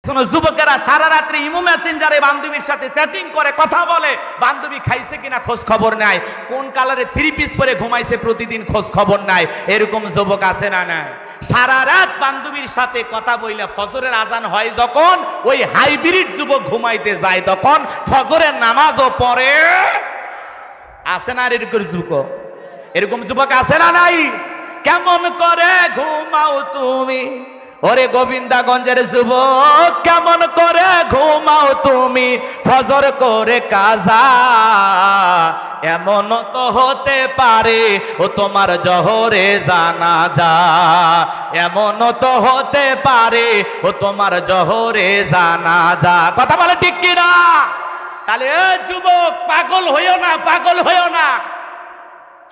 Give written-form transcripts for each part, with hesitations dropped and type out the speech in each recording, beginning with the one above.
শোনো যুবকেরা সারা রাত্রি ইমো মেসেঞ্জারে বান্ধবীর সাথে চ্যাটিং করে কথা বলে, বান্ধবী খাইছে কিনা খোঁজ খবর নাই, কোন কালারে থ্রি পিস পরে ঘুমাইছে প্রতিদিন খোঁজ খবর নাই। এরকম যুবক আছে না নাই? সারা রাত বান্ধবীর সাথে কথা বইলে ফজরের আজান হয় যখন, ওই হাইব্রিড যুবক ঘুমাইতে যায় তখন ফজরের নামাজও পড়ে। আছে না এরকম যুবক? এরকম যুবক আছে না নাই? কেমন করে ঘুমাও তুমি ওরে গোবিন্দাগঞ্জের যুবক, কেমন করে ঘুমাও তুমি ফজর করে কাজা। এমন তো হতে পারে ও তোমার জহরে জানাজা, এমন তো হতে পারে ও তোমার জহরে জানাজা। কথা বলে ঠিক কিনা? তাহলে যুবক পাগল হইও না, পাগল হইও না,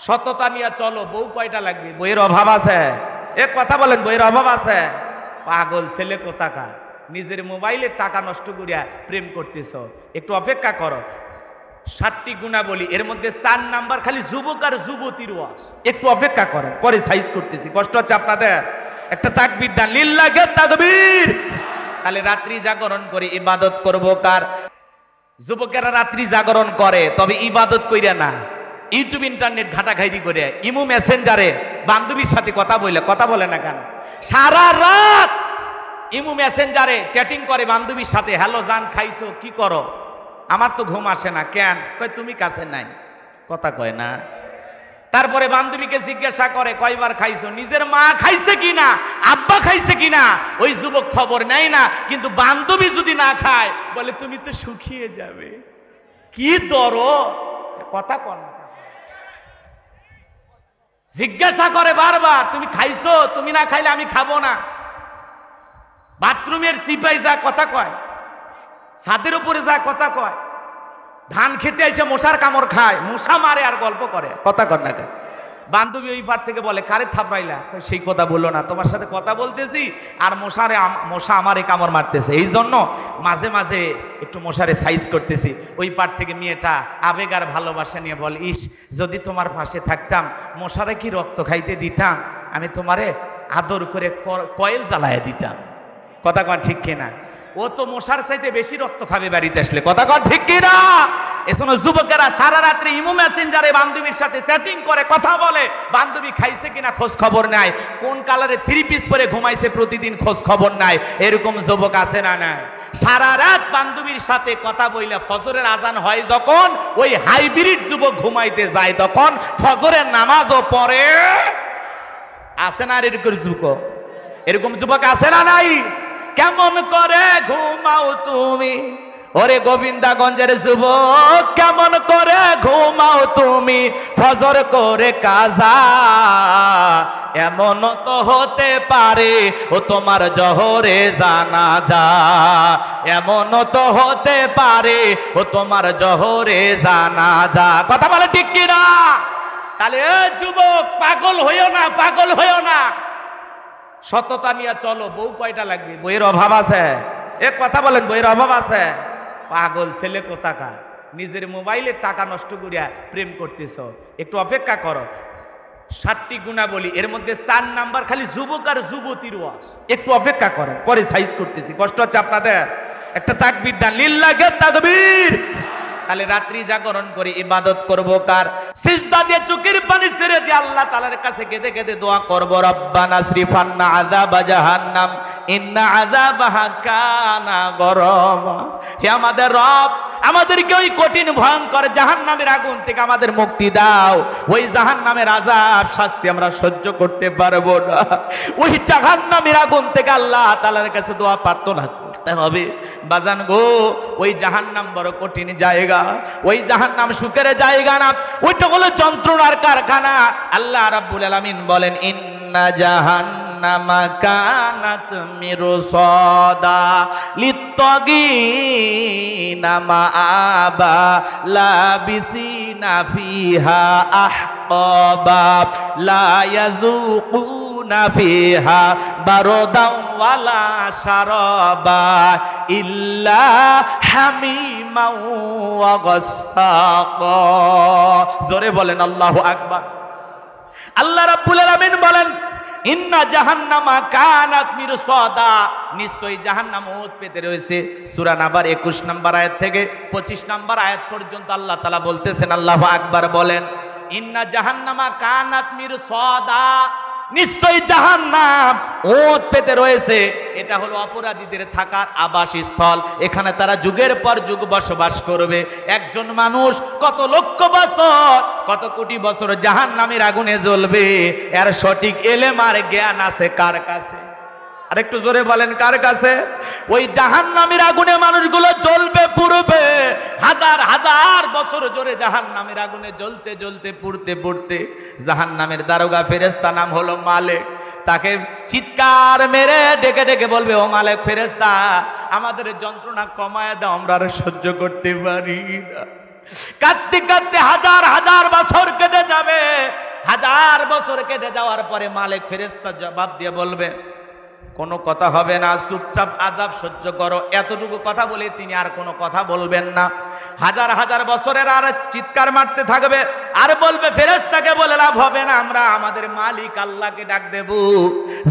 সততা নিয়ে চলো। বউ কয়টা লাগবে? বইয়ের অভাব আছে? এক কথা বলেন, বইয়ের অভাব আছে? পাগল ছেলে কোথাকার, নিজের মোবাইলে টাকা নষ্ট করিয়া প্রেম করতেছ। একটু অপেক্ষা করো। 7টি গুণাবলী, এর মধ্যে 4 নাম্বার খালি যুবক আর যুবতীর ওয়াজ। একটু অপেক্ষা করো, পরে সাইজ করতেছি। কষ্ট হচ্ছে আপনাদের? একটা তাকবীর দেন, লিল্লাহে তাকবীর। তাহলে রাত্রি জাগরণ করে ইবাদত করবো কার? যুবকেরা রাত্রি জাগরণ করে, তবে ইবাদত কইরা না, ইউটিউব ইন্টারনেট ঘাটাঘাটি করে ইমো মেসেঞ্জারে বান্ধবীর সাথে কথা বলে না কেন? সারা রাত ইমো মেসেঞ্জারে চ্যাটিং করে বান্ধবীর সাথে, হ্যালো জান খাইছো, কি করো? আমার তো ঘুম আসে না। কেন? কয় তুমি কাছে নাই, কথা কয় না। তারপরে বান্ধবীকে জিজ্ঞাসা করে কয়বার খাইছো, নিজের মা খাইছে কিনা, আব্বা খাইছে কিনা ওই যুবক খবর নেয় না। কিন্তু বান্ধবী যদি না খায় বলে তুমি তো শুকিয়ে যাবে। কি দরদ, কথা কন। জিজ্ঞাসা করে বারবার তুমি খাইছো, তুমি না খাইলে আমি খাবো না। বাথরুমের সিপাই যা কথা কয়, ছাদের উপরে যা কথা কয়, ধান খেতে এসে মশার কামড় খায়, মশা মারে আর গল্প করে, কথা কর না কেন? বান্ধবী ওই পার থেকে বলে কারে থাপড়াইলা? সেই কথা বললো না, তোমার সাথে কথা বলতেছি আর মশা আমারে কামড় মারতেছে, এই জন্য মাঝে মাঝে একটু মশারে সাইজ করতেছি। ওই পার থেকে মেয়েটা আবেগ আর ভালোবাসা নিয়ে বলে, ইস যদি তোমার পাশে থাকতাম মশারে কি রক্ত খাইতে দিতাম, আমি তোমারে আদর করে কয়েল জ্বালায় দিতাম। কথা কন ঠিক কিনা? ও তো মশার চাইতে বেশি রক্ত খাবে বাড়িতে আসলে, কথা কন ঠিক কিনা? এজন্য যুবকেরা সারা রাত্রি ইমো মেসেঞ্জারে বান্ধবীর সাথে চ্যাটিং করে কথা বলে, বান্ধবী খাইছে কিনা খোঁজ খবর নাই, কোন কালারে থ্রি পিস পরে ঘুমাইছে প্রতিদিন খোঁজ খবর নাই। এরকম যুবক আছে না নাই? সারা রাত বান্ধবীর সাথে কথা বইলে ফজরের আজান হয় যখন, ওই হাইব্রিড যুবক ঘুমাইতে যায় তখন ফজরের নামাজও পড়ে। আছে না এরকম যুবক? এরকম যুবক আছে না নাই? কেমন করে ঘুমাও তুমি ওরে গোবিন্দাগঞ্জের যুবক, কেমন করে ঘুমাও তুমি ফজর করে কাজা। এমন তো হতে পারে ও তোমার জহরে জানাজা, এমন তো হতে পারে ও তোমার জহরে জানাজা। কথা বলে ঠিক কিনা? তাহলে যুবক পাগল হইও না, পাগল হইও না, সততা নিয়ে চলো। বউ কয়টা লাগবে? বইয়ের অভাব আছে? এক কথা বলেন, বইয়ের অভাব আছে? পাগল ছেলে কোথাকার, নিজের মোবাইলে টাকা নষ্ট করিয়া প্রেম করতেছ। একটু অপেক্ষা করো। 7টি গুণাবলী, এর মধ্যে 4 নাম্বার খালি যুবক আর যুবতীর ওয়াজ। একটু অপেক্ষা করেন, পরে সাইজ করতেছি। কষ্ট হচ্ছে আপনাদের? একটা তাকবীর দেন, লিল্লাহে তাকবীর। তাহলে রাত্রি জাগরণ করে ইবাদত করব কার? সিজদা দিয়ে চোখের পানি ছেড়ে দিয়ে আল্লাহ তাআলার কাছে কেঁদে কেঁদে দোয়া করব, রব্বানা সরিফান্না আযাবা জাহান্নাম ইন্না আযাবাহা কানা গরামা। হে আমাদের রব, আমাদেরকে ওই কঠিন ভয়ঙ্কর জাহান্নামের আগুন থেকে আমাদের মুক্তি দাও। ওই জাহান্নামের আযাব শাস্তি আমরা সহ্য করতে পারবো না। ওই জাহান্নামের আগুন থেকে আল্লাহ তাআলার কাছে দোয়া প্রার্থনা করতে হবে। বাজান গো, ওই জাহান্নাম বড় কঠিন জায়গা, ওই জাহান্নাম সুখের জায়গা না, ওইটা হলো যন্ত্রণার কারখানা। আল্লাহ রাব্বুল আলামিন বলেন, ইন্না জাহান্নামা কানাত মিরসাদা লিত্তাগিনা মাআবা লাবিসিনা ফিহা আহকাবা লা ইয়াযুকুনা ফিহা বারদান ওয়ালা শারাবা ইল্লা হামিমা ওয়া গাসসাকা। জোরে বলেন আল্লাহু আকবার। আল্লাহ রাব্বুল আলামিন বলেন, ইন্না জাহান্নামা কানাত মিরসাদা, নিশ্চয়ই জাহান্নাম ওত পেতে রয়েছে। সূরা নাবার 21 নম্বর আয়াত থেকে 25 নম্বর আয়াত পর্যন্ত আল্লাহ তাআলা বলতেছেন, আল্লাহু আকবার বলেন, ইন্না জাহান্নামা কানাত মিরসাদা, নিশ্চয়ই জাহান্নাম ওত পেতে রয়েছে। এটা হলো অপরাধীদের থাকার আবাসস্থল, এখানে তারা যুগের পর যুগ বসবাস করবে। একজন মানুষ কত লক্ষ বছর, কত কোটি বছর জাহান্নামের আগুনে জ্বলবে, এর সঠিক এলেম আর জ্ঞান আছে কার কাছে? আর একটু জোরে বলেন, কার কাছে? ওই জাহান্নামের আগুনে মানুষগুলো জ্বলবে, পুড়বে, হাজার হাজার বছর জোরে জাহান্নামের আগুনে জ্বলতে জ্বলতে পুড়তে পুড়তে জাহান্নামের দারোগা ফেরেশতা নাম হলো মালিক, তাকে চিৎকার মেরে ডেকে ডেকে বলবে, ও মালিক ফেরেশতা, আমাদের যন্ত্রণা কমায় দাও, আমরা আর সহ্য করতে পারি না। কাঁদতে কাঁদতে হাজার হাজার বছর কেটে যাবে। হাজার বছর কেটে যাওয়ার পরে মালিক ফেরেশতা জবাব দিয়ে বলবে, কোনো কথা হবে না, চুপচাপ আযাব সহ্য করো। এতটুকু কথা বলে তিনি আর কোনো কথা বলবেন না। হাজার হাজার বছরের আর চিৎকার মারতে থাকবে, আর বলবে ফেরেশতাকে বলে লাভ হবে না, আমরা আমাদের মালিক আল্লাহকে ডাক দেব।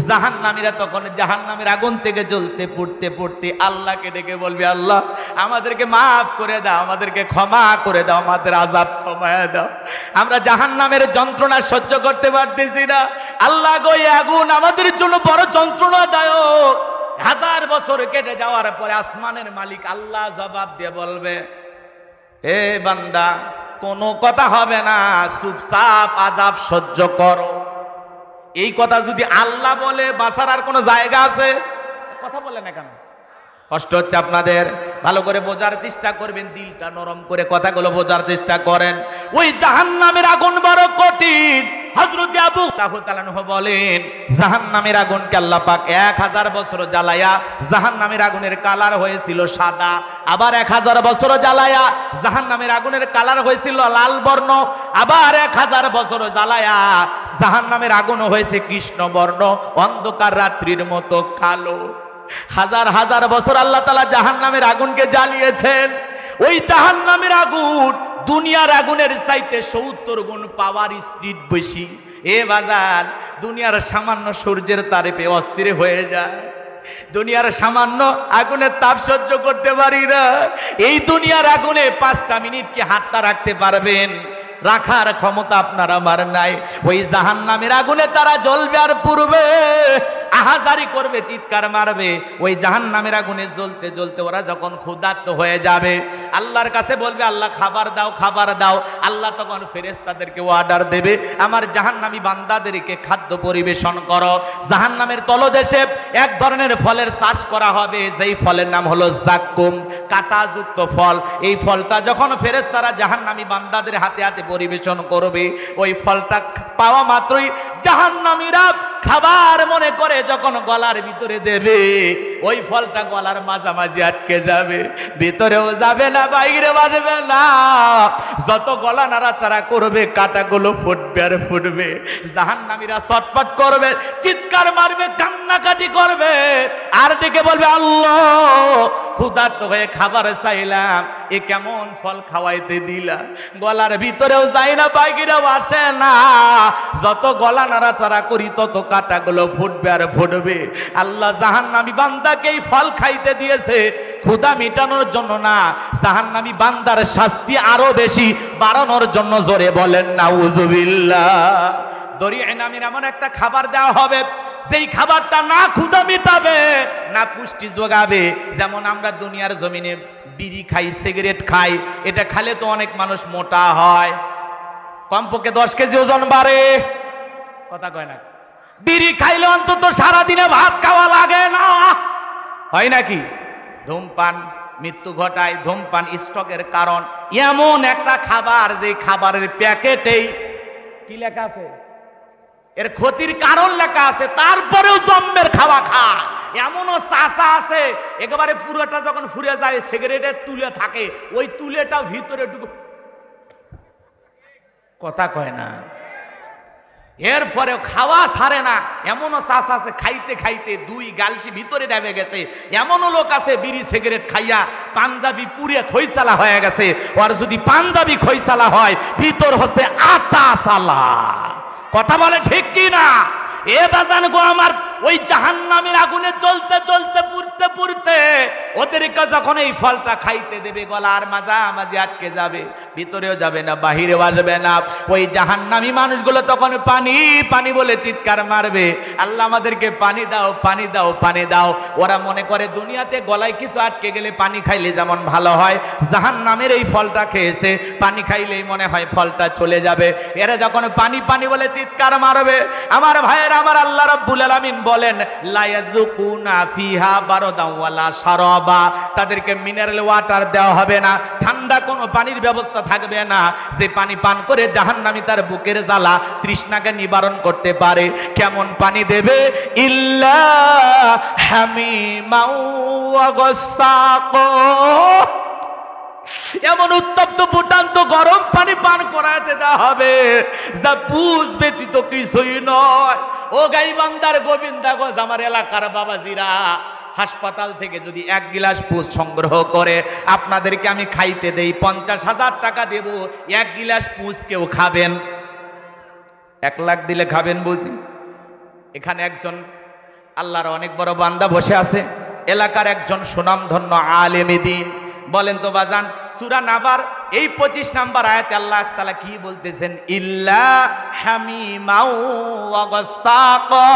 জাহান্নামীরা তখন জাহান্নামের আগুন থেকে জ্বলতে পুড়তে পুড়তে আল্লাহকে ডেকে বলবে, আল্লাহ আমাদেরকে মাফ করে দাও, আমাদেরকে ক্ষমা করে দাও, আমাদের আযাব কমায় দাও, আমরা জাহান্নামের যন্ত্রণা সহ্য করতে পারতেছি না। আল্লাহ গো, এই আগুন আমাদের জন্য বড় যন্ত্রণা। হাজার বছর কেটে যাওয়ার পরে আসমানের মালিক আল্লাহ জবাব দিয়ে বলবে, এ বান্দা, কোনো কথা হবে না, চুপচাপ আযাব সহ্য করো। এই কথা যদি আল্লাহ বলে, বাঁচার আর কোনো জায়গা আছে? কথা বলে না কেন? কষ্ট হচ্ছে আপনাদের? ভালো করে বোঝার চেষ্টা করবেন, দিলটা নরম করে কথাগুলো বোঝার চেষ্টা করেন। ওই জাহান্নামের আগুন বড় কঠিন। হযরত আবু তাআলা বলেন, জাহান্নামের আগুনকে আল্লাহ পাক 1000 বছর জ্বালায়া জাহান্নামের আগুনের কালার হয়েছিল সাদা, আবার 1000 বছর জ্বালায়া জাহান্নামের আগুনের কালার হয়েছিল লাল বর্ণ, আবার 1000 বছর জ্বালায়া জাহান্নামের আগুন হয়েছে কৃষ্ণ বর্ণ, অন্ধকার রাত্রির মতো কালো। হাজার হাজার বছর আল্লাহ তাআলা জাহান্নামের আগুনকে জ্বালিয়েছেন। ওই জাহান্নামের আগুন দুনিয়ার আগুনের চাইতে 70 গুণ পাওয়ার স্পিড বেশি। এ বাজার, দুনিয়ার সামান্য সূর্যের তাপে অস্থির হয়ে যায়, দুনিয়ার সামান্য আগুনের তাপ সহ্য করতে পারি না। এই দুনিয়ার আগুনে 5টা মিনিট কি হাতটা রাখতে পারবেন? রাখার ক্ষমতা আপনার আমার নাই। ওই জাহান্নামের আগুনে তারা জ্বলবে আর পুড়বে, আহাজারি করবে, চিৎকার মারবে। ওই জাহান্নামের আগুনে জ্বলতে জ্বলতে ওরা যখন ক্ষুধার্ত হয়ে যাবে, আল্লাহর কাছে বলবে, আল্লাহ খাবার দাও, খাবার দাও। আল্লাহ তখন ফেরেশতাদেরকে অর্ডার দেবে, আমার জাহান্নামী বান্দাদেরকে খাদ্য পরিবেশন করো। জাহান্নামের তলদেশে এক ধরনের ফলের চাষ করা হবে, যেই ফলের নাম হলো জাক্কুম, কাঁটাযুক্ত ফল। এই ফলটা যখন ফেরেশতারা জাহান্নামী বান্দাদের হাতে হাতে পরিবেশন করবে, ওই ফলটা পাওয়া মাত্রই জাহান্নামীরা খাবার মনে করে যখন গলার ভিতরে দেবে, ওই ফলটা গলার মাঝামাঝি আটকে যাবে, ভিতরেও যাবে না, বাইরে বাড়বে না। যত গলা নাড়াচাড়া করবে, কাঁটাগুলো ফুটবে আর ফুটবে। জাহান্নামীরা ছটফট করবে, চিৎকার মারবে, কান্নাকাটি করবে, আর ডেকে বলবে, আল্লাহ ক্ষুধার্ত হয়ে খাবার চাইলাম, এ কেমন ফল খাওয়াইতে দিলা, গলার ভিতরেও যায় না, বাইরেও আসে না। যত গলা নাড়াচাড়া করি তত কাঁটাগুলো ফুটবে আর ফুটবে। আল্লাহ জাহান্নামী বান্দাকে এই ফল খাইতে দিয়েছে ক্ষুধা মেটানোর জন্য না, জাহান্নামী বান্দার শাস্তি আরো বেশি বাড়ানোর জন্য। জোরে বলেন নাউজুবিল্লাহ। দরিয়া নামের এমন একটা খাবার দেওয়া হবে, সেই খাবারটা না ক্ষুধা মেটাবে, না পুষ্টি যোগাবে। যেমন আমরা দুনিয়ার জমিনে বিড়ি খাই, সিগারেট খাই, এটা খেলে তো অনেক মানুষ মোটা হয়, কমপক্ষে 10 কেজি ওজন বাড়ে। কথা কয় না? বিড়ি খাইলে অন্তত সারাদিনে ভাত খাওয়া লাগে না, হয় নাকি? ধূমপান মৃত্যু ঘটায়, ধূমপান স্ট্রোকের কারণ। এমন একটা খাবার, যে খাবারের প্যাকেটেই কি লেখা আছে, এর ক্ষতির কারণ লেখা আছে, তারপরেও জম্মের খাওয়া খায়। এমনও চাষা আছে একেবারে পুরোটা যখন ফুরে যায়, সিগারেটের তুলে থাকে, ওই তুলেটাও ভিতরে ঢুকে। কথা কয় না? এরপরেও খাওয়া ছাড়ে না। এমনও চাষ আছে খাইতে খাইতে 2 গালসি ভিতরে ডেবে গেছে। এমনও লোক আছে বিড়ি সিগারেট খাইয়া পাঞ্জাবি পুড়ে খইসালা হয়ে গেছে। আর যদি পাঞ্জাবি খইসালা হয়, ভিতর হচ্ছে আটা সালা। কথা বলে ঠিক কি না? এ বাজান গো আমার, ওই জাহান্নামের আগুনে জ্বলতে জ্বলতে পুড়তে পুড়তে ওদেরকে যখন এই ফলটা খাইতে দেবে, গলার মাঝামাঝি আটকে যাবে, ভিতরেও যাবে না, বাহিরেও আসবে না। ওই জাহান্নামী মানুষগুলো তখন পানি পানি বলে চিৎকার মারবে, আল্লাহ আমাদেরকে পানি দাও, পানি দাও, পানি দাও। ওরা মনে করে দুনিয়াতে গলায় কিছু আটকে গেলে পানি খাইলে যেমন ভালো হয়, জাহান্নামের এই ফলটা খেয়েছে, পানি খাইলেই মনে হয় ফলটা চলে যাবে। এরা যখন পানি পানি বলে চিৎকার মারবে, আমার ভাইয়ের আমার আল্লাহ রাব্বুল আলামিন বলেন লা ইয়াযুকুনা ফিহা বারাদান ওয়ালা শারাবা, তাদেরকে মিনারেল ওয়াটার দেওয়া হবে না, ঠান্ডা কোনো পানির ব্যবস্থা থাকবে না। যে পানি পান করে জাহান্নামী তার বুকের জ্বালা তৃষ্ণাকে নিবারণ করতে পারে। কেমন পানি দেবে? ইল্লা হামিমাও ওয়া গাসসাকো, এমন উত্তপ্ত ফুটান্ত গরম পানি পান করাতে দেওয়া হবে যা পুষ ব্যতীত কিছুই নয়। ও গাইবান্দার গোবিন্দাগঞ্জ আমার এলাকার বাবাজিরা, হাসপাতাল থেকে যদি 1 গিলাস পুষ সংগ্রহ করে আপনাদেরকে আমি খাইতে দেই, 50,000 টাকা দেব, 1 গিলাস পুষ কেউ খাবেন? 1 লাখ দিলে খাবেন বুঝি? এখানে একজন আল্লাহর অনেক বড় বান্দা বসে আছে, এলাকার একজন সুনামধন্য আলেমে দ্বীন। বলেন তো বাজান, সূরা নাবার এই 25 নম্বর আয়াতে আল্লাহ তাআলা কি বলতেছেন? ইল্লা হামিমাও ওয়া গাসসাকা,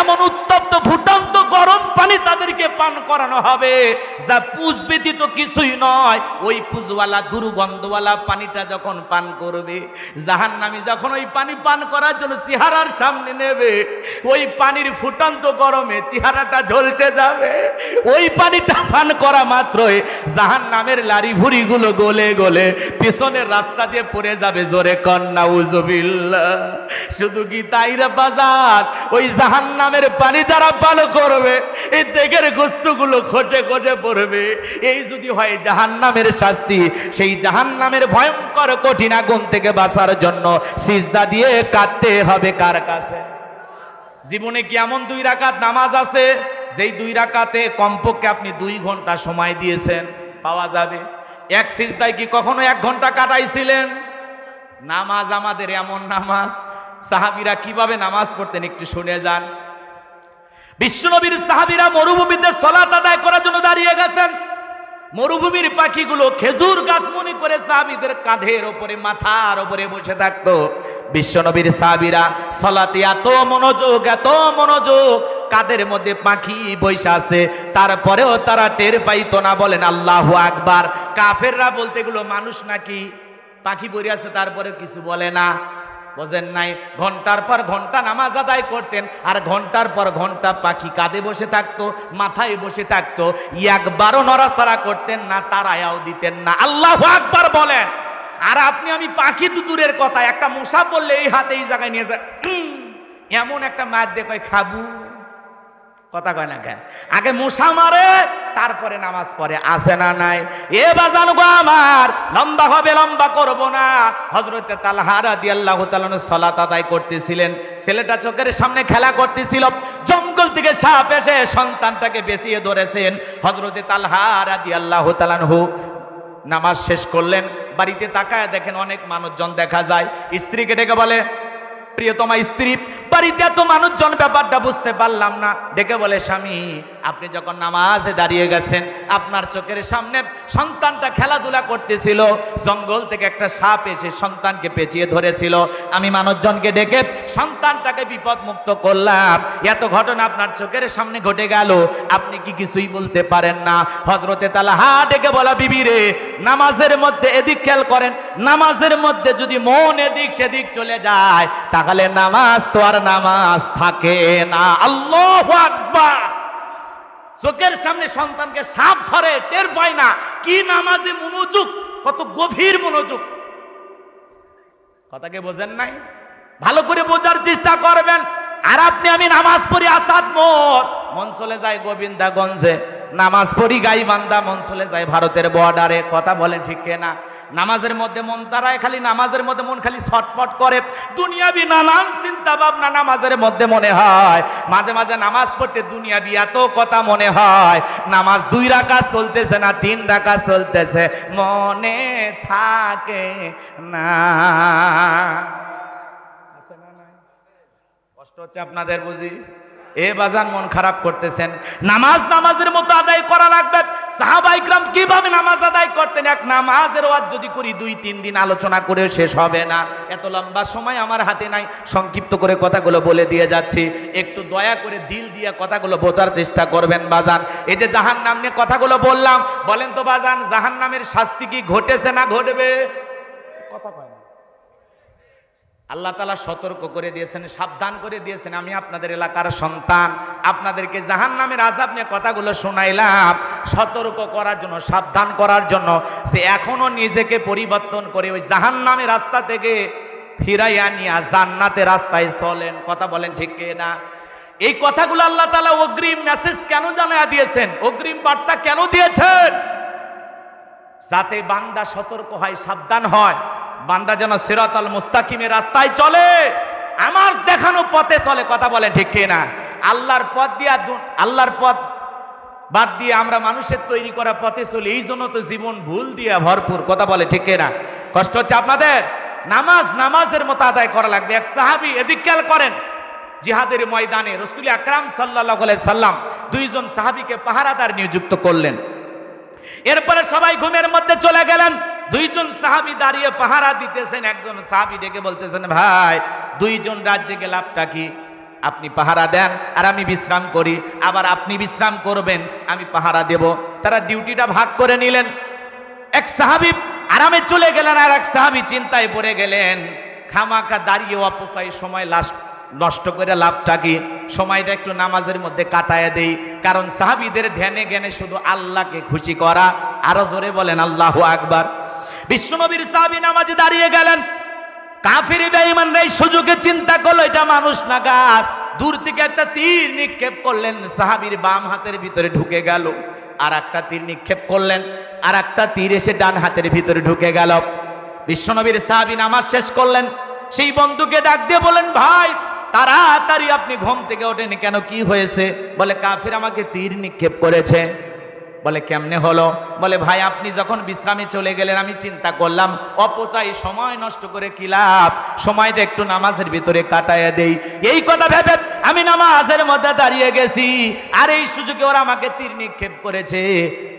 এমন উত্তপ্ত ফুটন্ত গরম পানি তাদেরকে পান করানো হবে যা পুষ ব্যতীত কিছুই নয়। ওই পুষওয়ালা দুর্গন্ধওয়ালা পানিটা যখন পান করবে, জাহান্নামী যখন ওই পানি পান করার জন্য চেহারার সামনে নেবে, ওই পানির ফুটন্ত গরমে চেহারাটা ঝলসে যাবে। ওই পানিটা পান করা মাত্রই জাহান্নামের লারি ভুড়ি গুলো গলে গলে পিছনের রাস্তা দিয়ে পড়ে যাবে। জোরে কন নাউজুবিল্লাহ। শুধু কি তাই রে বাজার, ওই জাহান্নামের পানি যারা পান করবে এই দেগের গোস্তগুলো খসে খসে পড়বে। এই যদি হয় জাহান্নামের শাস্তি, সেই জাহান্নামের ভয়ঙ্কর কঠিন আগুন থেকে বাঁচার জন্য সিজদা দিয়ে কাঁদতে হবে কার কাছে? জীবনে কি এমন 2 রাকাত নামাজ আছে যেই 2 রাকাতে কমপক্ষে আপনি 2 ঘন্টা সময় দিয়েছেন? পাওয়া যাবে? এক সিজদায় কি কখনো 1 ঘন্টা কাটাইছিলেন? নামাজ আমাদের এমন নামাজ, সাহাবীরা কিভাবে নামাজ পড়তেন একটু শুনে যান। বিশ্বনবীর সাহাবীরা মরুভূমিতে সালাত আদায় করার জন্য দাঁড়িয়ে গেছেন। মরুভূমির পাখিগুলো খেজুর গাছ মনে করে সাহাবীদের কাঁধের ওপরে মাথার ওপরে বসে থাকতো। বিশ্বনবীর সাহাবীরা সালাতে এত মনোযোগ, কাদের মধ্যে পাখি বৈশা আছে, তারপরেও তারা টের পাইতো না। বলেন আল্লাহু আকবার। কাফেররা বলতে এগুলো মানুষ নাকি? পাখি পড়ে আছে তারপরে কিছু বলে না। বোঝেন নাই? ঘন্টার পর ঘন্টা নামাজ আদায় করতেন, আর ঘন্টার পর ঘন্টা পাখি কাঁধে বসে থাকতো, মাথায় বসে থাকতো, একবারও নড়াচড়া করতেন না, তারায়াও দিতেন না। আল্লাহু আকবার বলেন। আর আপনি আমি পাখি তো দূরের কথা, একটা মশা বললে এই হাতে এই জায়গায় নিয়ে যায়, এমন একটা মার দিয়ে কয় খাবু, কথা কয় না কে? আগে মশা মারে তারপরে নামাজ পড়ে, আসে না নাই? এ বাজান গো আমার, লম্বা হবে লম্বা করব না। হযরতে তালহা রাদিয়াল্লাহু তাআলা সালাত আদায় করতেছিলেন, ছেলেটা চোখের সামনে খেলা করতেছিল, জঙ্গল থেকে সাপ এসে সন্তানটাকে বেঁচিয়ে ধরেছেন। হযরতে তালহা রাদিয়াল্লাহু তাআলা নামাজ শেষ করলেন, বাড়িতে তাকায় দেখেন অনেক মানুষজন দেখা যায়। স্ত্রীকে ডেকে বলে, প্রিয়তমা স্ত্রী, বাড়িতে এত মানুষজন, ব্যাপারটা বুঝতে পারলাম না। ডেকে বলে, স্বামী আপনি যখন নামাজে দাঁড়িয়ে গেছেন, আপনার চোখের সামনে সন্তানটা খেলাধুলা করতেছিল, জঙ্গল থেকে একটা সাপ এসে সন্তানকে পেঁচিয়ে ধরেছিল, আমি মানুষজনকে ডেকে সন্তানটাকে বিপদ মুক্ত করলাম। এত ঘটনা আপনার চোখের সামনে ঘটে গেল, আপনি কি কিছুই বলতে পারেন না? হযরতে তালহা ডেকে বলা, বিবি রে, নামাজের মধ্যে এদিক খেয়াল করেন, নামাজের মধ্যে যদি মন এদিক সেদিক চলে যায় তাহলে নামাজ তো আর নামাজ থাকে না। আল্লাহু আকবার। চোখের সামনে সন্তানকে সাপ ধরে, টের পায় না, কি নামাজে মনোযোগ, কত গভীর মনোযোগ। কথাকে বোঝেন নাই? ভালো করে বোঝার চেষ্টা করবেন। আর আপনি আমি নামাজ পড়ি আসাদ মোড়, মন চলে যায় গোবিন্দাগঞ্জে, নামাজ পড়ি গাইবান্ধা, মন চলে যায় ভারতের বর্ডারে। কথা বলেন ঠিক কিনা? নামাজের মধ্যে মন তারায়, খালি নামাজের মধ্যে মন খালি ছটফট করে, দুনিয়াবি নানান চিন্তা ভাবনা নামাজের মধ্যে মনে হয়। মাঝে মাঝে নামাজ পড়তে দুনিয়াবি এত কথা মনে হয়। নামাজ 2 রাকাত চলতেছে না 3 রাকাত চলতেছে, মনে থাকে না। হচ্ছে আপনাদের বুঝি? এ বাজান মন খারাপ করতেছেন। নামাজ নামাজের মতো আদায় করা লাগবে। সাহাবা ইকরাম কিভাবে নামাজ আদায় করতেন, এক নামাজের ওয়াজ যদি করি 2-3 দিন আলোচনা করে শেষ হবে না। এত লম্বা সময় আমার হাতে নাই, সংক্ষিপ্ত করে কথাগুলো বলে দিয়ে যাচ্ছি। একটু দয়া করে দিল দিয়ে কথাগুলো বোঝার চেষ্টা করবেন বাজান। এই যে জাহান্নাম নিয়ে কথাগুলো বললাম, বলেন তো বাজান জাহান্নামের শাস্তি কি ঘটেছে না ঘটবে? কথা কয় না। আল্লাহ তাআলা সতর্ক করে দিয়েছেন, সাবধান করে দিয়েছেন। আমি আপনাদের এলাকার সন্তান, আপনাদেরকে জাহান্নামের আযাব নিয়ে কথাগুলো শোনাইলাম সতর্ক করার জন্য, সাবধান করার জন্য। সে এখনো নিজেকে পরিবর্তন করে ওই জাহান্নামের রাস্তা থেকে ফিরাইয়া নিয়ে জান্নাতের রাস্তায় চলেন। কথা বলেন ঠিক না? এই কথাগুলো আল্লাহ তাআলা অগ্রিম মেসেজ কেন জানায়া দিয়েছেন, অগ্রিম বার্তা কেন দিয়েছেন? যাতে বান্দা সতর্ক হয়, সাবধান হয়, বান্দা যেন সিরাতাল মুস্তাকিমের রাস্তায় চলে, আমার দেখানো পথে চলে। কথা বলেন ঠিক না? আল্লাহর পথ দিয়ে, আল্লাহর পথ বাদ দিয়ে আমরা মানুষের তৈরি করা পথে চলি, এই জন্য তো জীবন ভুল দিয়ে ভরপুর। কথা বলে ঠিক না? কষ্ট হচ্ছে আপনাদের? নামাজ নামাজের মতো আদায় করা লাগবে। এক সাহাবী, এদিক খেয়াল করেন, জিহাদের ময়দানে রাসূল আকরাম সাল্লাল্লাহু আলাইহি সাল্লাম 2 জন সাহাবীকে পাহারাদার নিযুক্ত করলেন। এরপরে সবাই ঘুমের মধ্যে চলে গেলেন। 2 জন সাহাবী দাঁড়িয়ে পাহারা দিতেছেন। একজন সাহাবী ডেকে বলতেছেন, ভাই 2 জন রাজ্যে গেলে লাভটা কি? আপনি পাহারা দেন আর আমি বিশ্রাম করি, আবার আপনি বিশ্রাম করবেন আমি পাহারা দেব। তারা ডিউটিটা ভাগ করে নিলেন। এক সাহাবী আরামে চলে গেলেন, আর এক সাহাবী চিন্তায় পড়ে গেলেন। খামাখা দাঁড়িয়ে অপচয় সময় নষ্ট করে লাভটা কি? সময়টা একটু নামাজের মধ্যে কাটায় দেই। কারণ সাহাবীদের ধ্যানে জ্ঞানে শুধু আল্লাহকে খুশি করা। আরো জোরে বলেন আল্লাহু আকবার। বিশ্বনবীর সাহাবী নামাজে দাঁড়িয়ে গেলেন। কাফির বেঈমানরা এই সুযোগে চিন্তা করলো এটা মানুষ না গাছ। দূর থেকে একটা তীর নিক্ষেপ করলেন, সাহাবীর বাম হাতের ভিতরে ঢুকে গেল। আর একটা তীর নিক্ষেপ করলেন, আর একটা তীর এসে ডান হাতের ভিতরে ঢুকে গেল। বিশ্বনবীর সাহাবী নামাজ শেষ করলেন। সেই বন্ধুকে ডাক দিয়ে বলেন, ভাই তাড়াতাড়ি আপনি ঘুম থেকে ওঠেন কেন, কি হয়েছে? বলে কাফির আমাকে তীর নিক্ষেপ করেছে। বলে কেমনে হলো? বলে ভাই আপনি যখন বিশ্রামে চলে গেলেন আমি চিন্তা করলাম অপচয় সময় নষ্ট করে কি লাভ, সময়টা একটু নামাজের ভিতরে কাটাইয়া দেই। এই কথা ভেবে আমি নামাজের মধ্যে দাঁড়িয়ে গেছি, আর এই সুযোগে ওরা আমাকে তীর নিক্ষেপ করেছে।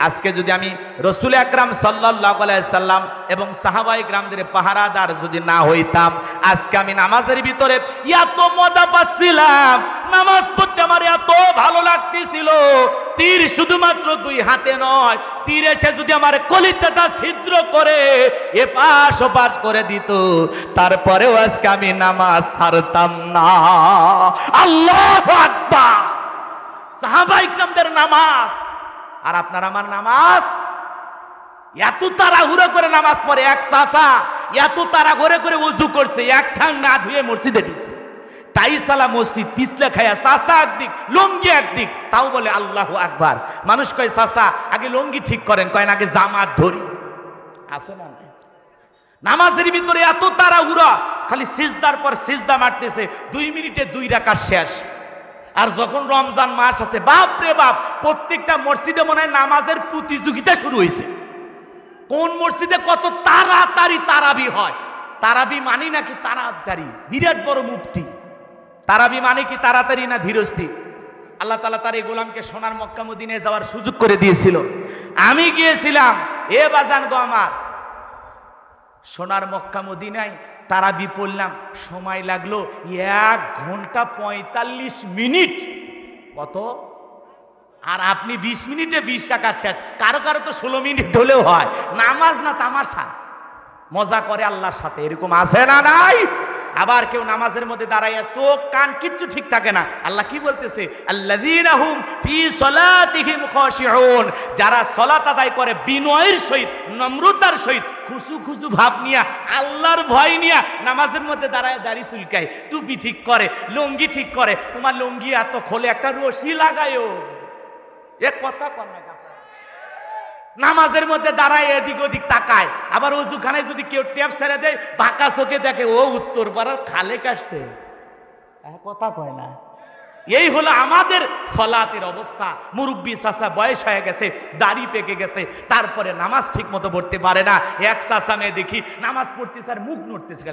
আজকে যদি আমি রাসূল আকরাম সাল্লাল্লাহু আলাইহি সাল্লাম এবং সাহাবায়ে কিরামদের পাহারাদার যদি না হইতাম, আজকে আমি নামাজের ভিতরে এত মজা পাচ্ছিলাম, নামাজ পড়তে আমার এত ভালো লাগতেছিল। তীর শুধুমাত্র 2 হাতে নয়, তীর এসে যদি আমার কলিজাটা ছিদ্র করে এপাশ ওপাশ করে দিত, তারপরেও আজকে আমি নামাজ ছাড়তাম না। আল্লাহু আকবার। সাহাবায়ে কিরামদের নামাজ আর আপনার আমার নামাজ, এত তাড়াহুড়ো করে নামাজ পড়ে। এক চাচা এত তাড়াহুড়ো করে ওযু করছে, এক ঠাং না ধুয়ে মসজিদে ঢুকছে। টাইসালা মসজিদ, পিছলে খায়া চাচা একদিক, লুঙ্গি একদিক, তাও বলে আল্লাহু আকবার। মানুষ কয় চাচা আগে লুঙ্গি ঠিক করেন, কয় না আগে জামাত ধরি। আছে না? নামাজের ভিতরে এত তাড়াহুড়া, খালি সিজদার পর সিজদা মারতেছে, 2 মিনিটে 2 রাকাত শেষ। আর যখন রমজান মাস আছে, বাপ রে বাপ, প্রত্যেকটা মসজিদে মনে হয় নামাজের প্রতিযোগিতা শুরু হয়েছে। কোন মসজিদে কত তাড়াতাড়ি তারাবি হয়। তারাবি মানি নাকি তাড়াতাড়ি? বিরাট বড় মুফতি। তারাবি মানে কি তাড়াতাড়ি না ধীরস্থির? আল্লাহ তাআলা তার এই গোলামকে সোনার মক্কা মদিনায় যাওয়ার সুযোগ করে দিয়েছিল। আমি গিয়েছিলাম, এ বাজান গো আমার, সোনার মক্কা মদিনায় তারাবি পড়লাম, সময় লাগলো 1 ঘন্টা 45 মিনিট। কত? আর আপনি 20 মিনিটে 20 টাকা শেষ। কারো কারো তো 16 মিনিট হলেও হয়। নামাজ না তামাশা, মজা করে আল্লাহর সাথে, এরকম আছে না নাই? আবার কেউ নামাজের মধ্যে দাঁড়াইয়া চোখ কান কিচ্ছু ঠিক থাকে না। আল্লাহ কি বলতেছে? আল্লাযীনা হুম ফি সলাতিহিম খাশিউন, যারা সালাত আদায় করে বিনয়ের সহিত, নম্রতার সহিত, খুশু খুশু ভাব নিয়া, আল্লাহর ভয় নিয়া নামাজের মধ্যে দাঁড়ায়, দাড়ি চুলকায়, টুপি ঠিক করে, লুঙ্গি ঠিক করে। তোমার লুঙ্গি এত খোলে, একটা রশি লাগায়ও। এ কথা কর না। নামাজের মধ্যে দাঁড়ায় এদিক ওদিক তাকায়, আবার ওযুখানায় যদি কেউ ট্যাপ ছেড়ে দেয় বাঁকা চোখে দেখে ও উত্তর পাড়ার খালে কাটছে। কথা কয় না। এই হলো আমাদের সলাতের অবস্থা। মুরব্বী চাচা বয়স হয়ে গেছে, দাড়ি পেকে গেছে, তারপরে নামাজ ঠিক মতো পড়তে পারে না। এক চাচা মেয়ে দেখি নামাজ পড়তেছে আর মুখ নড়তেছে,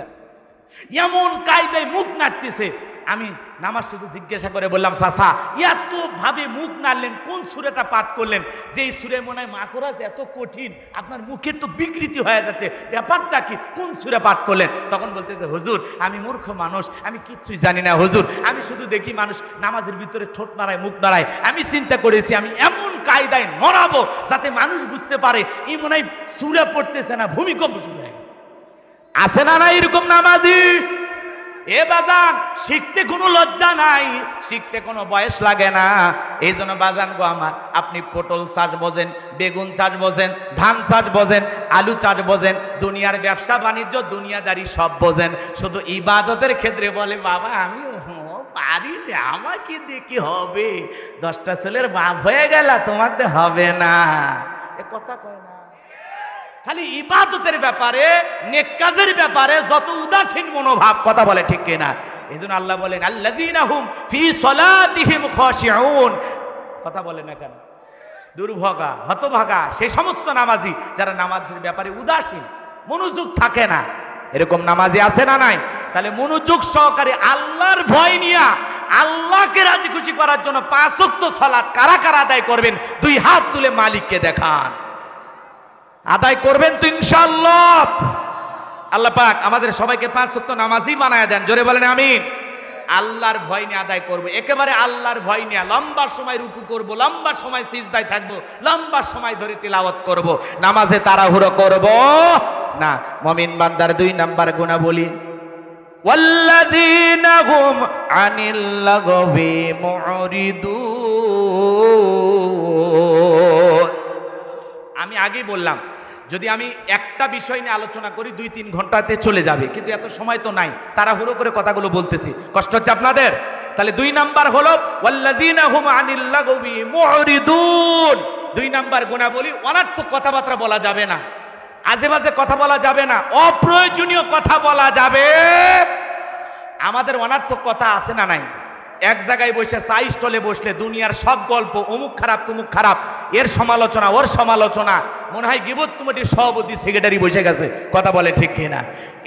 এমন কায়দায় মুখ নাড়তেছে, আমি নামাজ শেষে জিজ্ঞাসা করে বললাম, চাচা এত ভাবে মুখ নাড়লেন, কোন সূরাটা পাঠ করলেন? যে এই সূরায় মনে হয় মাখরাজ এত কঠিন, আপনার মুখের তো বিকৃতি হয়ে যাচ্ছে, ব্যাপারটা কি, কোন সূরা পাঠ করলেন? তখন বলতেছে, হুজুর আমি মূর্খ মানুষ, আমি কিচ্ছুই জানি না হুজুর, আমি শুধু দেখি মানুষ নামাজের ভিতরে ঠোঁট নাড়ায়, মুখ নাড়ায়, আমি চিন্তা করেছি আমি এমন কায়দায় নড়াবো যাতে মানুষ বুঝতে পারে এই মনে হয় সূরা পড়তেছে না, ভূমিকম্প শুরু হয়ে গেছে। আছে না না এরকম নামাজি? এ বাজান, শিখতে কোনো লজ্জা নাই, শিখতে কোনো বয়স লাগে না। এই জন্য বাজান গো আমার, আপনি পটল চাষ বোঝেন, বেগুন চাষ বোঝেন, ধান চাষ বোঝেন, আলু চাষ বোঝেন, দুনিয়ার ব্যবসা বাণিজ্য দুনিয়াদারি সব বোঝেন, শুধু ইবাদতের ক্ষেত্রে বলে বাবা আমি পারি না, আমাকে দিয়ে কি হবে, 10টা ছেলের বাপ হয়ে গেল, তোমাকে হবে না, এ কথা কয় না। খালি ইবাদতের ব্যাপারে, নেক কাজের ব্যাপারে যত উদাসীন মনোভাব, কথা বলে ঠিক কিনা? এইজন্য আল্লাহ বলেন আল্লাযীনা হুম ফি সলাতিহিম খাশিউন, কথা বলে না কেন? দুর্ভাগা, হতভাগা সেই সমস্ত নামাজি যারা নামাজের ব্যাপারে উদাসীন, মনোযোগ থাকে না। এরকম নামাজি আছে না নাই? তাহলে মনোযোগ সহকারে আল্লাহর ভয় নিয়া আল্লাহকে রাজি খুশি করার জন্য 5 ওয়াক্ত সালাত কারা কারা আদায় করবেন? 2 হাত তুলে মালিককে দেখান। আদায় করবেন তো ইনশাআল্লাহ? আল্লাহ পাক আমাদের সবাইকে 5 ওয়াক্ত নামাজি বানায় দেন, জোরে বলেন আমিন। আল্লাহর ভয় নিয়ে আদায় করব, একেবারে আল্লাহর ভয় নিয়ে লম্বা সময় রুকু করব, লম্বা সময় সিজদায় থাকব, লম্বা সময় ধরে তিলাওয়াত করব, নামাজে তাড়াহুড়ো করব না। মুমিন বান্দার 2 নাম্বার গুণাবলী, ওয়াল্লাযীনা হুম আনিল লাগবি মুরিদুন। আমি আগেই বললাম, যদি আমি একটা বিষয় নিয়ে আলোচনা করি 2-3 ঘন্টাতে চলে যাবে, কিন্তু এত সময় তো নাই, তাড়াহুড়ো করে কথাগুলো বলতেছি, কষ্ট হচ্ছে আপনাদের। তাহলে 2 নাম্বার হলো ওয়াল্লাযীনা হুম আনিল লাগবি মুরিদুন। 2 নাম্বার গুণাবলী, অনর্থক কথাবার্তা বলা যাবে না, আজে বাজে কথা বলা যাবে না, অপ্রয়োজনীয় কথা বলা যাবে। আমাদের অনর্থক কথা আছে না নাই? এক জায়গায় বসে চা স্টলে বসলে দুনিয়ার সব গল্প, অমুক খারাপ তমুক খারাপ, এর সমালোচনা ওর সমালোচনা, মনে হয় গিবত কমিটির সভাপতি সেক্রেটারি বসে গেছে, কথা বলে ঠিক কিনা?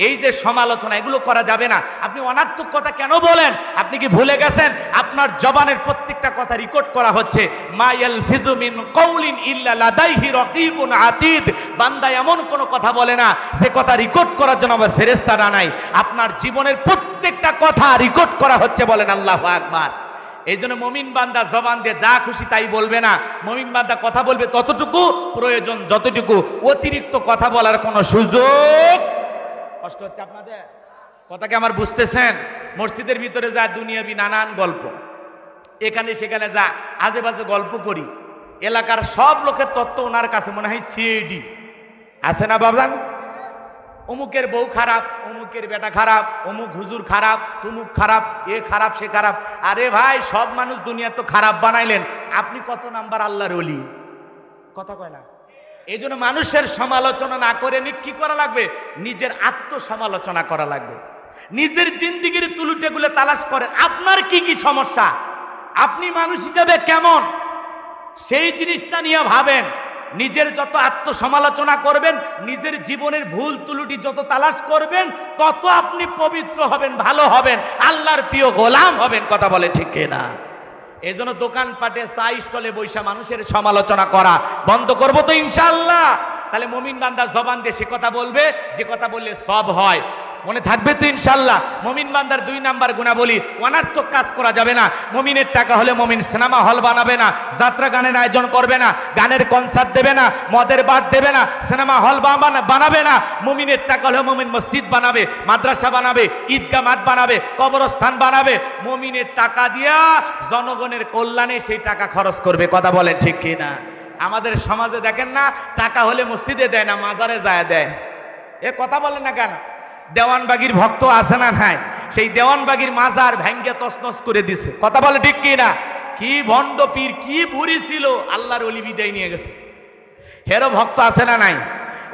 এই যে সমালোচনা, এগুলো করা যাবে না। আপনি অনর্থক কথা কেন বলেন? আপনি কি ভুলে গেছেন আপনার জবানের প্রত্যেকটা কথা রেকর্ড করা হচ্ছে? মা ইয়ালফিজু মিন কাউলিন ইল্লা লাদাইহি রাকিবুন আতীদ। বান্দা এমন কোনো কথা বলে না যে কথা রেকর্ড করার জন্য আমার ফেরেশতারা নাই। আপনার জীবনের প্রত্যেকটা কথা রেকর্ড করা হচ্ছে, বলেন আল্লাহু আকবার। এই জন্য মুমিন বান্দা জবান দিয়ে যা খুশি তাই বলবে না। মুমিন বান্দা কথা বলবে ততটুকু প্রয়োজন, যতটুকু, অতিরিক্ত কথা বলার কোনো সুযোগ। কষ্ট হচ্ছে আপনাদের? কথাকে আমার বুঝতেছেন? মসজিদের ভিতরে যা দুনিয়াবি নানান গল্প, এখানে সেখানে যা আজে বাজে গল্প করি, এলাকার সব লোকের তত্ত্ব ওনার কাছে মনে হয় সিআইডি। আছে না বাবজান? অমুকের বউ খারাপ, অমুকের বেটা খারাপ, অমুক হুজুর খারাপ, তুমুক খারাপ, এ খারাপ সে খারাপ। আরে ভাই, সব মানুষ দুনিয়া তো খারাপ বানাইলেন, আপনি কত নাম্বার আল্লাহর ওলি? কথা কয় না। এই জন্য মানুষের সমালোচনা না করে কি করা লাগবে? নিজের আত্মসমালোচনা করা লাগবে। নিজের জিন্দিগির তুলুটেগুলো তালাশ করেন, আপনার কি কি সমস্যা, আপনি মানুষ হিসেবে কেমন, সেই জিনিসটা নিয়ে ভাবেন। নিজের যত আত্মসমালোচনা করবেন, নিজের জীবনের ভুল ত্রুটি যত তালাশ করবেন, তত আপনি পবিত্র হবেন, ভালো হবেন, আল্লাহর প্রিয় গোলাম হবেন, কথা বলে ঠিক না? এই জন্য দোকানপাটে চা স্টলে বৈশা মানুষের সমালোচনা করা বন্ধ করব তো ইনশাআল্লাহ। তাহলে মুমিন বান্দা জবান দিয়ে সে কথা বলবে যে কথা বললে সব হয়, মনে থাকবে তো ইনশাআল্লাহ। মুমিন বান্দার 2 নাম্বার গুণাবলী, অনর্থক কাজ করা যাবে না। মুমিনের টাকা হলে মুমিন সিনেমা হল বানাবে না, যাত্রা গানের আয়োজন করবে না, গানের কনসার্ট দেবে না, মদের বার দেবে না, সিনেমা হল বানাবে না। মুমিনের টাকা হলে মুমিন মসজিদ বানাবে, মাদ্রাসা বানাবে, ঈদগাহ মাঠ বানাবে, কবরস্থান বানাবে। মুমিনের টাকা দিয়া জনগণের কল্যাণে সেই টাকা খরচ করবে, কথা বলেন ঠিক কিনা? আমাদের সমাজে দেখেন না, টাকা হলে মসজিদে দেয় না, মাজারে যায় দেয়। এ কথা বলেন না কেন? দেওয়ানবাগির ভক্ত আছে না নাই? সেই দেওয়ানবাগির মাজার ভেঙ্গে তছনছ করে দিছে, কথা বলে ঠিক কি না? কি ভণ্ড পীর, কি ভুরি ছিল, আল্লাহর ওলি বিদায় নিয়ে গেছে। হেরো ভক্ত আছে না নাই?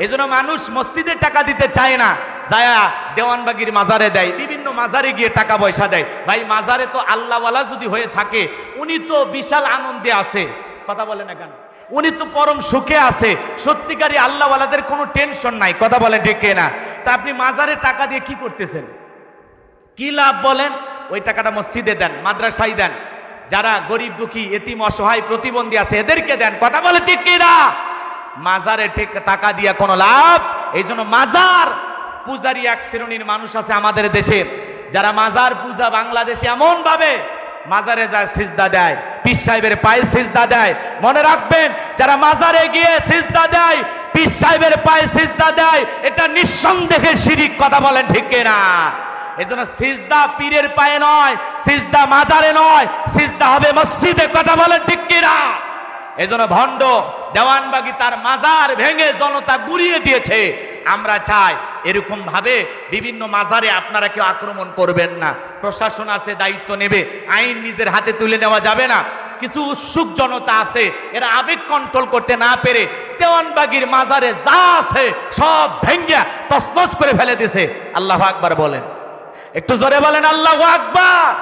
এই জন্য মানুষ মসজিদে টাকা দিতে চায় না, যায়া দেওয়ানবাগির মাজারে দেয়, বিভিন্ন মাজারে গিয়ে টাকা পয়সা দেয়। ভাই, মাজারে তো আল্লাহওয়ালা যদি হয়ে থাকে, উনি তো বিশাল আনন্দে আছে, কথা বলে না কেন? উনি তো পরম সুখে আছে, সত্যিকারী আল্লাহওয়ালাদের কোনো টেনশন নাই, কথা বলেন ঠিক না? তা আপনি মাজারে টাকা দিয়ে কি করতেছেন? কি লাভ বলেন? ওই টাকাটা মসজিদে দেন, মাদ্রাসায় দেন, যারা গরিব দুঃখী এতিম অসহায় প্রতিবন্ধী আছে এদেরকে দেন। কথা বলে ঠিক কি না? মাজারে টাকা দিয়া কোনো লাভ। এই জন্য মাজার পূজারী এক শ্রেণীর মানুষ আছে আমাদের দেশে, যারা মাজার পূজা বাংলাদেশে এমন ভাবে মাজারে যায় সিজদা দেয়, পীর সাহেবের পায়ে সিজদা দেয়। মনে রাখবেন, যারা মাজারে গিয়ে সিজদা দেয়, পীর সাহেবের পায়ে সিজদা দেয়, এটা নিঃসন্দেহে শিরিক। কথা বলেন ঠিক কিনা? এজন্য সিজদা পীরের পায়ে নয়, সিজদা মাজারে নয়, সিজদা হবে মসজিদে। কথা বলেন ঠিক কিনা? এজন্য ভণ্ড দেওয়ানবাগী তার মাজার ভেঙে জনতা গুড়িয়ে দিয়েছে। আমরা চাই এরকম ভাবে বিভিন্ন মাজারে আপনারা কেউ আক্রমণ করবেন না। প্রশাসন আছে, দায়িত্ব নেবে, আইন নিজের হাতে তুলে নেওয়া যাবে না। কিছু উৎসুক জনতা আছে, এরা আবেগ কন্ট্রোল করতে না পেরে দেওয়ানবাগীর মাজারে যা আছে সব ভেঙ্গা তছনছ করে ফেলে দিয়েছে। আল্লাহু আকবার বলেন, একটু জোরে বলেন আল্লাহু আকবার।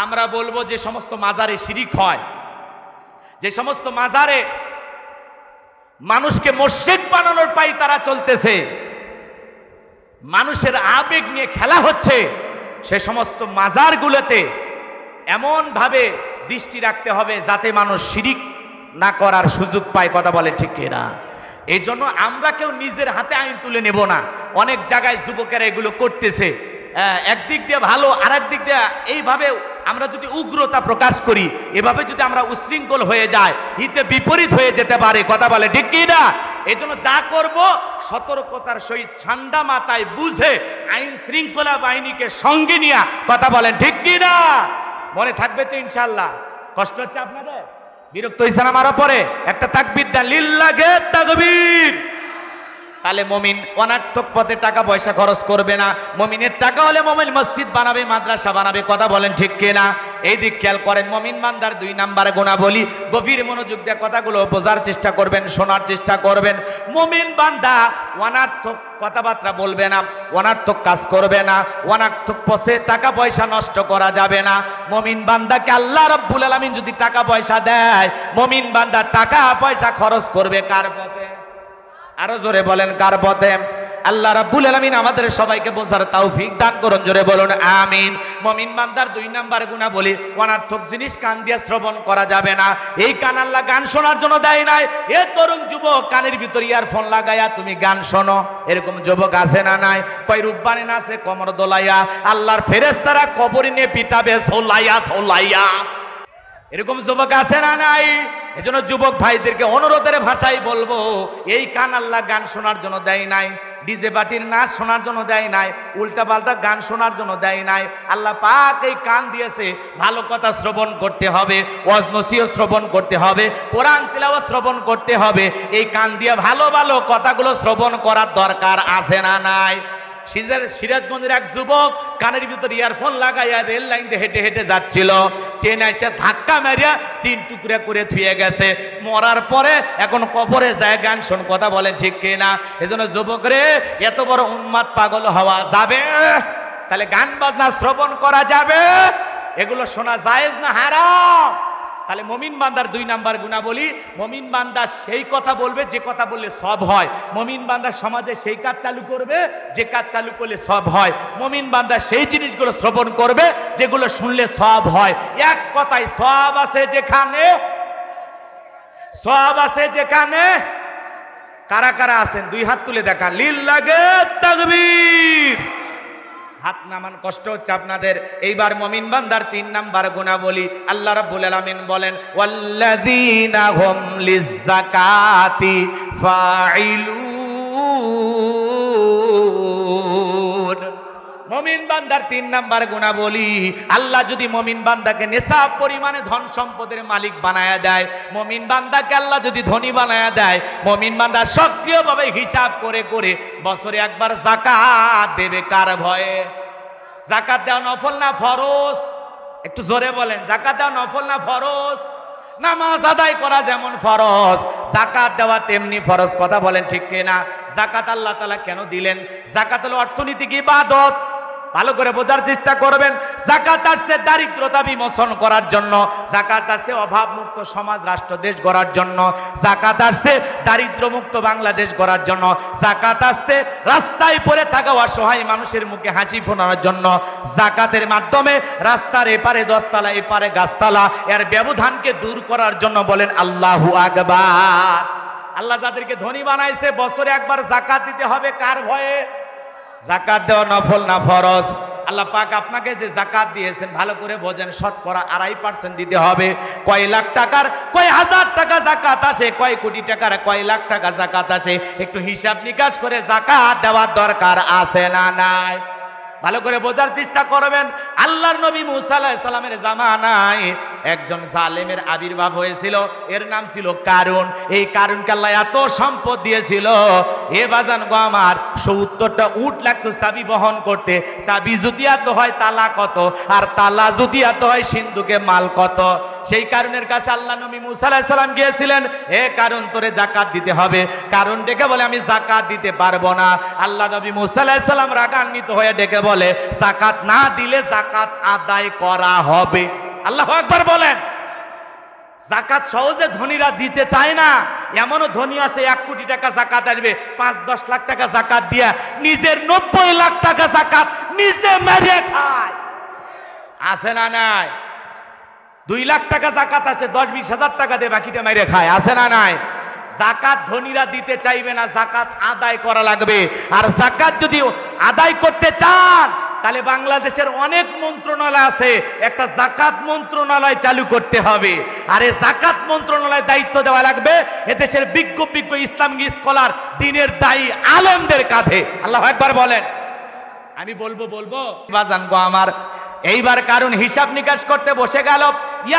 আমরা বলবো যে সমস্ত মাজারে শিরিক হয়, যে সমস্ত মাজারে মানুষকে মসজিদ বানানোর পাই তারা চলতেছে, মানুষের আবেগ নিয়ে খেলা হচ্ছে, সে সমস্ত মাজারগুলোতে এমন ভাবে দৃষ্টি রাখতে হবে যাতে মানুষ শিরিক না করার সুযোগ পায়। কথা বলে ঠিক কিনা? এই জন্য আমরা কেউ নিজের হাতে আইন তুলে নেব না। অনেক জায়গায় যুবকেরা এগুলো করতেছে, একদিক দিয়ে ভালো, আর একদিক দিয়ে এইভাবে আমরা যদি উগ্রতা প্রকাশ করি, এভাবে যদি আমরা উশৃঙ্খল হয়ে যায়, হিতে বিপরীত হয়ে যেতে পারে। কথা বলে ঠিক কি না? এই জন্য যা করব সতর্কতার সহিত ঠান্ডা মাথায় বুঝে আইন শৃঙ্খলা বাহিনীকে সঙ্গে নিয়ে কথা বলেন ঠিক কি না? মনে থাকবে তো ইনশাল্লাহ? কষ্ট হচ্ছে আপনাদের? বিরক্ত হয়েছেন আমার পরে? একটা তাকবীর দেন, লিল্লাহে তাকবীর। তাহলে মুমিন অনার্থক পথে টাকা পয়সা খরচ করবে না। মুমিনের টাকা হলে মুমিন মসজিদ বানাবে, মাদ্রাসা বানাবে। কথা বলেন ঠিক কিনা? এই দিক খেয়াল করেন। মুমিন বান্দার 2 নম্বরে গুণাবলী, গভীর মনোযোগ দিয়ে কথাগুলো বোঝার চেষ্টা করবেন, শোনার চেষ্টা করবেন। মুমিন বান্দা অনার্থক কথাবার্তা বলবে না, অনার্থক কাজ করবে না, অনার্থক পথে টাকা পয়সা নষ্ট করা যাবে না। মুমিন বান্দাকে আল্লাহ রাব্বুল আলামিন যদি টাকা পয়সা দেয়, মুমিন বান্দা টাকা পয়সা খরচ করবে কার পথে? আরো জোরে বলেন, কার পথে? আল্লাহ রাব্বুল আলামিন আমাদের সবাইকে বোঝার তৌফিক দান করুন। জোরে বলুন আমিন। মুমিন বান্দার 2 নম্বর গুণাবলী, অনার্থক জিনিস কান দিয়ে শ্রবণ করা যাবে না। এই কান আল্লাহ গান শোনার জন্য দেয় নাই। এ তরুণ যুবক, কানের ভিতর ইয়ারফোন লাগায়া তুমি গান শোনো, এরকম যুবক আছে না নাই? কয় রূপবানে নাচে কোমর দোলাইয়া, আল্লাহর ফেরেশতারা কবরে নিয়ে পিটাবে সোলাইয়া সোলাইয়া, এরকম যুবক আছে না নাই? এজন্য যুবক ভাইদেরকে অনুরোধের ভাষায় বলবো, এই কান আল্লাহ গান শোনার জন্য দেয় নাই, ডিজে পার্টির নাচ শোনার জন্য দেয় নাই, উল্টা পাল্টা গান শোনার জন্য দেয় নাই। আল্লাহ পাক এই কান দিয়েছে ভালো কথা শ্রবণ করতে হবে, ওয়াজ নসিহত শ্রবণ করতে হবে, কোরআন তিলাওয়াত শ্রবণ করতে হবে। এই কান দিয়ে ভালো ভালো কথাগুলো শ্রবণ করার দরকার আছে না নাই? সিরাজগঞ্জের এক যুবক কানের ভিতর ইয়ারফোন লাগাইয়া রেল লাইন দিয়ে হেঁটে হেঁটে যাচ্ছিল, ট্রেন এসে ধাক্কা মারিয়া 3 টুকরা করে থুয়ে গেছে। মরার পরে এখন কবরে যায় গান শোন। কথা বলেন ঠিক কিনা? এজন্য যুবক রে, এত বড় উন্মাদ পাগল হওয়া যাবে? তাহলে গান বাজনা শ্রবণ করা যাবে? এগুলো শোনা জায়েজ না হারাম? তাহলে মুমিন বান্দার 2 নম্বর গুণাবলী, মুমিন বান্দা সেই কথা বলবে যে কথা বললে সব হয়। মুমিন বান্দা সমাজে সেই কাজ চালু করবে যে কাজ চালু করলে সব হয়। মুমিন বান্দা সেই জিনিসগুলো শ্রবণ করবে যেগুলো শুনলে সব হয়। এক কথায় সব আছে যেখানে, সব আছে যেখানে। কারা কারা আছেন 2 হাত তুলে দেখান, লিল্লাহে তাকবীর। হাত নামান, কষ্ট হচ্ছে আপনাদের। এইবার মুমিন বান্দার 3 নাম্বার গুণাবলী, আল্লাহ রাব্বুল আলামিন বলেন, ওয়াল্লাযীনা হুম লিয-যাকাতি ফাঈলুন। মুমিন বান্দার 3 নাম্বার গুণাবলী, আল্লাহ যদি মুমিন বান্দাকে নেশাব পরিমাণে ধন সম্পদের মালিক বানায়া দেয়, মুমিন বান্দাকে আল্লাহ যদি ধনী বানায়া দেয়, মুমিন বান্দা সক্রিয়ভাবে হিসাব করে করে বছরে একবার যাকাত দেবে। কার ভয়ে? যাকাত দেওয়া নফল না ফরজ? একটু জোরে বলেন, যাকাত দেওয়া নফল না ফরজ? নামাজ আদায় করা যেমন ফরজ, যাকাত দেওয়া তেমনি ফরজ। কথা বলেন ঠিক কিনা? যাকাত আল্লাহ তাআলা কেন দিলেন? যাকাত হলো অর্থনৈতিক ইবাদত। ভালো করে বোঝার চেষ্টা করবেন। যাকাত আসছে দারিদ্রতা বিমোচন করার জন্য, যাকাত আসছে অভাব মুক্ত সমাজ রাষ্ট্র দেশ গড়ার জন্য, যাকাত আসছে দারিদ্র মুক্ত বাংলাদেশ গড়ার জন্য, যাকাত আসছে রাস্তায় পড়ে থাকা অসহায় মানুষের মুখে হাসি ফোটানোর জন্য। যাকাতের মাধ্যমে রাস্তার এপারে 10 তলা এপারে গাছতলা এর ব্যবধানকে দূর করার জন্য। বলেন আল্লাহু আকবার। আল্লাহ যাদেরকে ধনী বানাইছে বছরে একবার যাকাত দিতে হবে, কার ভয়ে? যাকাত দেওয়া নফল না ফরজ? আল্লাহ পাক আপনাকে যে যাকাত দিয়েছেন ভালো করে বোঝেন, শতকরা 2.5% দিতে হবে। কয় লাখ টাকার কয় হাজার টাকা যাকাত আসে, কয় কোটি টাকার কয় লাখ টাকা যাকাত আসে, একটু হিসাব নিকাশ করে যাকাত দেওয়ার দরকার আছে না নাই? ভালো করে বোঝার চেষ্টা করবেন। আল্লাহর নবী মুসা আলাইহিস সালামের জামানায় একজন জালেমের আবির্ভাব হয়েছিল, এর নাম ছিল কারুন। এই কারুনকে আল্লাহ এত সম্পদ দিয়েছিল, এ বাজান গো আমার 70টা উট লাগতো চাবি বহন করতে। চাবি যদি এত হয় তালা কত, আর তালা যদি এত হয় সিন্ধুকে মাল কত। সেই কারণের কাছে আল্লাহ নবী মুসা আলাইহিস সালাম গিয়েছিলেন, হে কারুন তোরে যাকাত দিতে হবে। কারুন ডেকে বলে আমি যাকাত দিতে পারবো না। আল্লাহ নবী মুসা আলাইহিস সালাম রাগান্বিত হয়ে ডেকে বলে যাকাত না দিলে যাকাত আদায় করা হবে। আল্লাহু আকবার বলেন। যাকাত সহজে ধনীরা দিতে চায় না, এমনও ধনী আসে 1 কোটি টাকা যাকাত আসবে, 5-10 লাখ টাকা যাকাত দিয়া নিজের 90 লাখ টাকা যাকাত নিজে মেরে খায়। আছে না নাই? 2 লাখ টাকা যাকাত আছে, 10-20 হাজার টাকা দিয়ে বাকিটা মেরে খায়। আছে না নাই? যাকাত ধনীরা দিতে চাইবে না, যাকাত আদায় করা লাগবে। আর যাকাত যদি আদায় করতে চান তাহলে বাংলাদেশের অনেক মন্ত্রণালয় আছে, একটা যাকাত মন্ত্রণালয় চালু করতে হবে। আর এই যাকাত মন্ত্রণালয় দায়িত্ব দেওয়া লাগবে এদেশের বিজ্ঞ বিজ্ঞ ইসলামিক স্কলার দিনের দায়ী আলেমদের কাঁধে। আল্লাহু আকবার বলেন। আমি বলবো বাজান গো আমার, এইবার কারণ হিসাব নিকাশ করতে বসে গেল।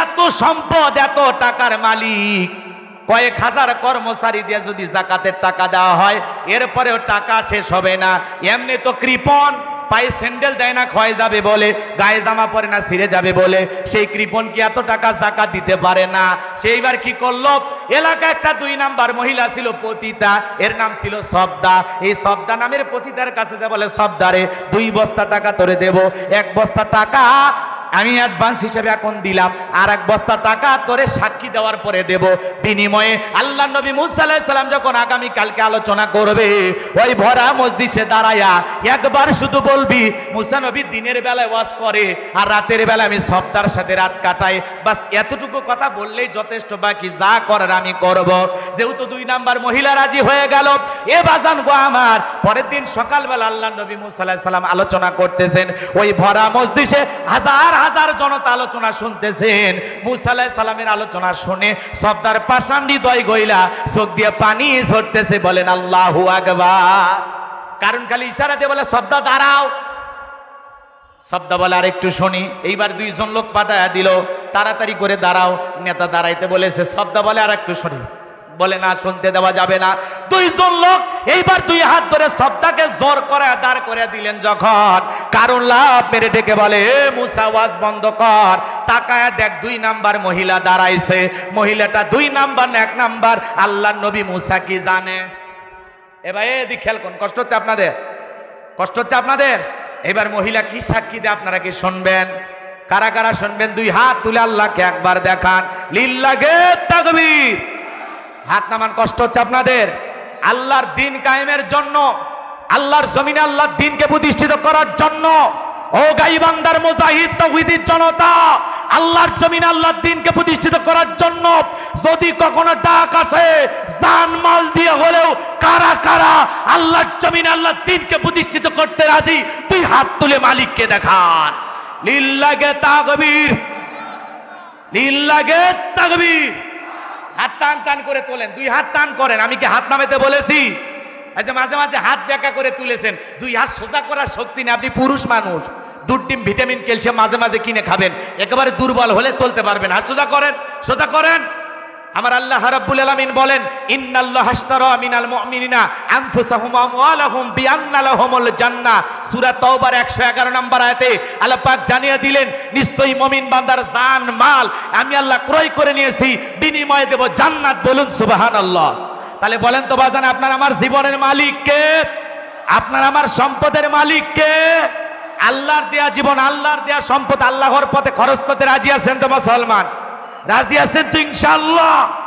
এত সম্পদ, এত টাকার মালিক, কয়েক হাজার কর্মচারী দিয়ে যদি যাকাতের টাকা দেওয়া হয় এরপরেও টাকা শেষ হবে না। এমনি তো কৃপণ, পায়ে স্যান্ডেল দেয় না ক্ষয় যাবে বলে, গায়ে জামা পরে না ছিঁড়ে যাবে বলে, সেই কৃপণ কি এত টাকা যাকাত দিতে পারে না? সেইবার কি করলো, এলাকায় একটা 2 নাম্বার মহিলা ছিল পতিতা, এর নাম ছিল সবদা। এই সবদা নামের পতিতার কাছে যা বলে, সবদারে 2 বস্তা টাকা তোরে দেব, 1 বস্তা টাকা আমি অ্যাডভান্স হিসেবে এখন দিলাম, আর 1 বস্তা টাকা তোরে সাক্ষী দেওয়ার পরে দেব। বিনিময়ে আল্লাহ নবী মুসা আলাইহিস সালাম যখন আগামী কালকে আলোচনা করবে, ওই ভরা মসজিদে দাঁড়ায়া একবার শুধু বলবি, মুসা নবী দিনের বেলায় ওয়াজ করে আর রাতের বেলা আমি সবদার সাথে রাত কাটাই। বাস এতটুকু কথা বললেই যথেষ্ট, বাকি যা করার আমি করব। যেহেতু 2 নাম্বার মহিলা রাজি হয়ে গেল, এ বাজান গো আমার, পরের দিন সকালবেলা আল্লাহ নবী মুসা আলাইহিস সালাম আলোচনা করতেছেন। ওই ভরা মসজিদে হাজার হাজার জনতা আলোচনা শুনতেছেন। মুসা আলাইহিস সালামের আলোচনা শুনে সবদার পাষাণ হৃদয় গইলা চোখ দিয়ে পানি ঝরতেছে। বলেন আল্লাহু আকবার। কারণ খালি ইশারা দিয়ে বলে সবদা দাঁড়াও। সবদা বলে আর একটু শুনি। এইবার 2 জন লোক পাঠায়া দিল, তাড়াতাড়ি করে দাঁড়াও। নেতা দাঁড়াইতে বলেছে, সবদা বলে আর একটু শুনি, বলে না শুনতে দেওয়া যাবে না। 2 জন লোক এইবার 2 হাত ধরে সবদাকে জোর করে দাঁড় করে দিলেন। যখন কারণ লাভ মেরে ডেকে বলে, এ মুসা ওয়াজ বন্ধ কর, তাকায়া দেখ 2 নাম্বার মহিলা দাঁড়াইছে। মহিলাটা 2 নাম্বার না 1 নাম্বার? আল্লাহর নবী মুসা কি জানে? এ ভাই এদিকে খেয়াল করুন, কষ্ট হচ্ছে আপনাদের? কষ্ট হচ্ছে আপনাদের? এবার মহিলা কি সাক্ষী দেয় আপনারা কি শুনবেন? কারা কারা শুনবেন? 2 হাত তুলে আল্লাহকে একবার দেখান। লিল্লাহে তাকবীর। হাত নামান। কষ্ট হচ্ছে আপনাদের? আল্লাহর দিন কায়েমের জন্য, আল্লাহর জমিনে আল্লাহর দিনকে প্রতিষ্ঠিত করার জন্য, ও গাইবান্দার মুজাহিদ তাওহীদের জনতা, আল্লাহর জমিনে আল্লাহর দিনকে প্রতিষ্ঠিত করার জন্য যদি কখনো ডাক আসে জানমাল দিয়ে হলেও কারা কারা আল্লাহর জমিনে আল্লাহর দিনকে প্রতিষ্ঠিত করতে রাজি? 2 হাত তুলে মালিককে দেখান। লিল্লাহে তাকবীর, লিল্লাহে তাকবীর। হাত টান টান করে তোলেন, 2 হাত টান করেন। আমি কি হাত নামাতে বলেছি? আচ্ছা, মাঝে মাঝে হাত বেঁকা করে তুলেছেন। 2 হাত সোজা করার শক্তি নেই। আপনি পুরুষ মানুষ, 2 ডিম ভিটামিন ক্যালসিয়াম মাঝে মাঝে কিনে খাবেন, একেবারে দুর্বল হলে চলতে পারবেন। হাত সোজা করেন, সোজা করেন। আমার আল্লাহ রাব্বুল আলামিন বলেন, ইন্নাল্লাহা আশতারা মিনাল মুমিনিনা আনফুসাহুম ওয়া আমওয়ালাহুম বিআন্না লাহুমুল জান্নাহ। সূরা তাওবার 111 নম্বর আয়াতে আল্লাহ পাক জানিয়ে দিলেন, নিশ্চয়ই মুমিন বান্দার জান মাল আমি আল্লাহ ক্রয় করে নিয়েছি, বিনিময়ে দেব জান্নাত। বলুন সুবহানাল্লাহ। তাহলে বলেন তো বাজান, আপনার আমার জীবনের মালিক কে? আপনার আমার সম্পদের মালিক কে? আল্লাহর দেয়া জীবন, আল্লাহর দেয়া সম্পদ আল্লাহর পথে খরচ করতে রাজি আছেন তো মুসলমান? রাজি আছেন তো ইনশাআল্লাহ?